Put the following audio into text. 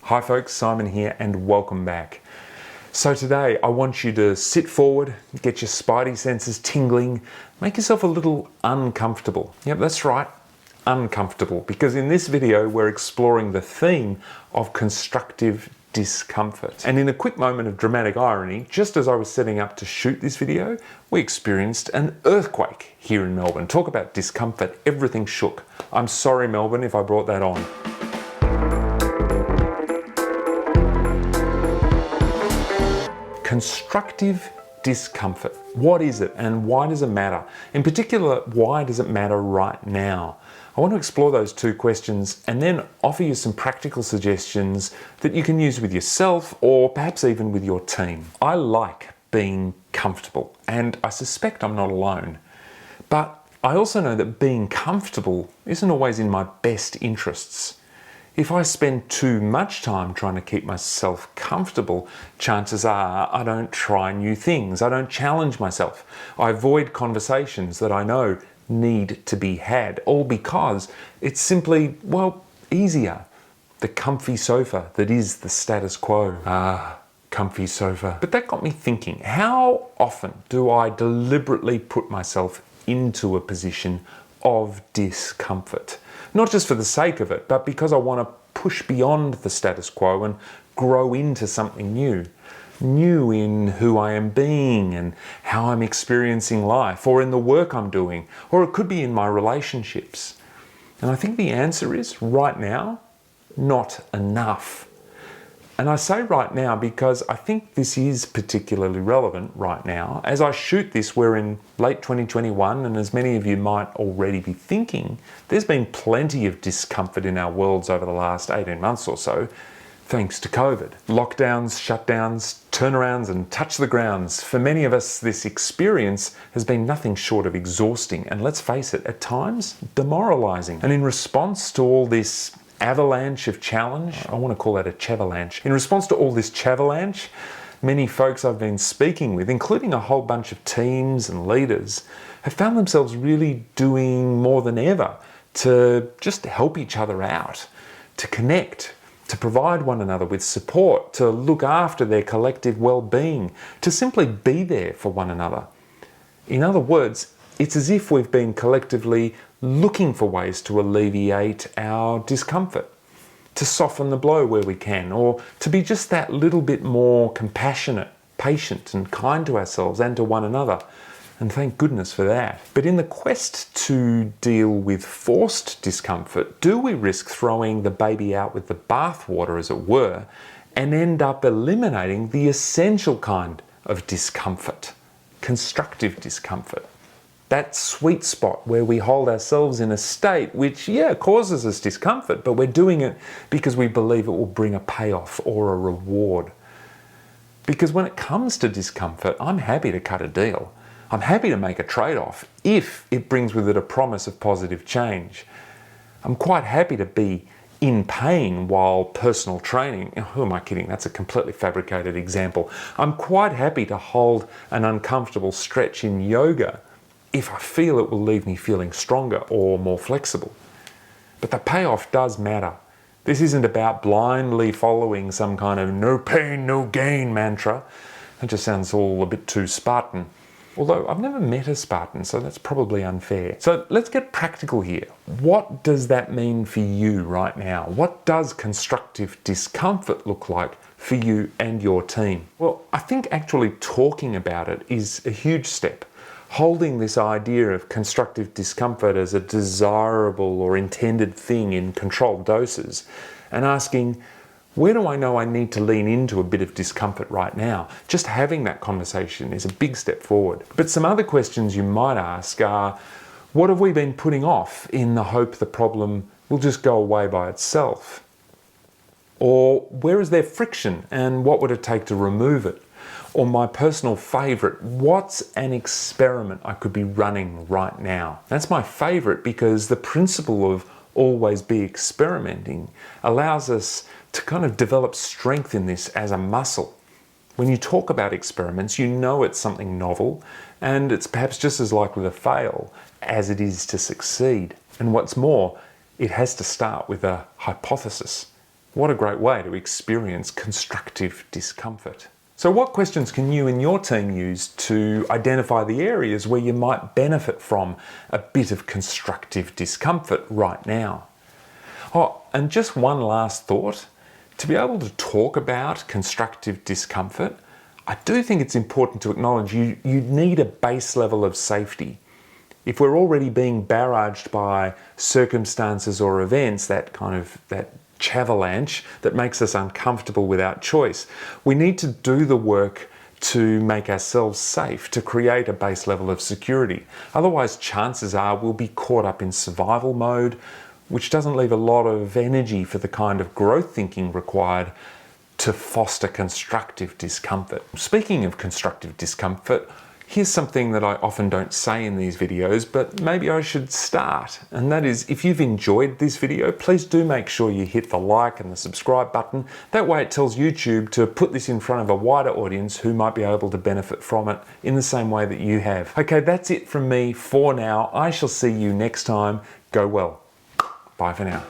Hi folks, Simon here and welcome back. So today I want you to sit forward, get your spidey senses tingling, make yourself a little uncomfortable. Yep, that's right, uncomfortable, because in this video we're exploring the theme of constructive discomfort. And in a quick moment of dramatic irony, just as I was setting up to shoot this video, we experienced an earthquake here in Melbourne. Talk about discomfort, everything shook. I'm sorry Melbourne if I brought that on. Constructive discomfort. What is it and why does it matter? In particular, why does it matter right now? I want to explore those two questions and then offer you some practical suggestions that you can use with yourself or perhaps even with your team. I like being comfortable and I suspect I'm not alone. But I also know that being comfortable isn't always in my best interests. If I spend too much time trying to keep myself comfortable, chances are I don't try new things, I don't challenge myself, I avoid conversations that I know need to be had, all because it's simply, well, easier. The comfy sofa that is the status quo. Comfy sofa. But that got me thinking, how often do I deliberately put myself into a position of discomfort? Not just for the sake of it, but because I want to push beyond the status quo and grow into something new. New in who I am being and how I'm experiencing life, or in the work I'm doing, or it could be in my relationships. And I think the answer is, right now, not enough. And I say right now because I think this is particularly relevant right now. As I shoot this, we're in late 2021, and as many of you might already be thinking, there's been plenty of discomfort in our worlds over the last 18 months or so, thanks to COVID. Lockdowns, shutdowns, turnarounds, and touch the grounds. For many of us, this experience has been nothing short of exhausting, and let's face it, at times, demoralizing. And in response to all this avalanche of challenge, I want to call that a chevalanche. In response to all this chevalanche, many folks I've been speaking with, including a whole bunch of teams and leaders, have found themselves really doing more than ever to just help each other out, to connect, to provide one another with support, to look after their collective well-being, to simply be there for one another. In other words, it's as if we've been collectively looking for ways to alleviate our discomfort, to soften the blow where we can, or to be just that little bit more compassionate, patient, and kind to ourselves and to one another. And thank goodness for that. But in the quest to deal with forced discomfort, do we risk throwing the baby out with the bathwater, as it were, and end up eliminating the essential kind of discomfort, constructive discomfort? That sweet spot where we hold ourselves in a state which, causes us discomfort, but we're doing it because we believe it will bring a payoff or a reward. Because when it comes to discomfort, I'm happy to cut a deal. I'm happy to make a trade-off if it brings with it a promise of positive change. I'm quite happy to be in pain while personal training. Who am I kidding? That's a completely fabricated example. I'm quite happy to hold an uncomfortable stretch in yoga if I feel it will leave me feeling stronger or more flexible. But the payoff does matter. This isn't about blindly following some kind of no pain, no gain mantra. That just sounds all a bit too Spartan. Although I've never met a Spartan, so that's probably unfair. So let's get practical here. What does that mean for you right now? What does constructive discomfort look like for you and your team? Well, I think actually talking about it is a huge step. Holding this idea of constructive discomfort as a desirable or intended thing in controlled doses and asking, where do I know I need to lean into a bit of discomfort right now? Just having that conversation is a big step forward. But some other questions you might ask are, what have we been putting off in the hope the problem will just go away by itself? Or where is there friction and what would it take to remove it? Or my personal favourite, what's an experiment I could be running right now? That's my favourite because the principle of always be experimenting allows us to kind of develop strength in this as a muscle. When you talk about experiments, you know it's something novel and it's perhaps just as likely to fail as it is to succeed. And what's more, it has to start with a hypothesis. What a great way to experience constructive discomfort. So what questions can you and your team use to identify the areas where you might benefit from a bit of constructive discomfort right now? Oh, and just one last thought. To be able to talk about constructive discomfort, I do think it's important to acknowledge you need a base level of safety. If we're already being barraged by circumstances or events, that chevalanche that makes us uncomfortable without choice, we need to do the work to make ourselves safe, to create a base level of security. Otherwise, chances are we'll be caught up in survival mode, which doesn't leave a lot of energy for the kind of growth thinking required to foster constructive discomfort. Speaking of constructive discomfort, here's something that I often don't say in these videos, but maybe I should start. And that is, if you've enjoyed this video, please do make sure you hit the like and the subscribe button. That way it tells YouTube to put this in front of a wider audience who might be able to benefit from it in the same way that you have. Okay, that's it from me for now. I shall see you next time. Go well. Bye for now.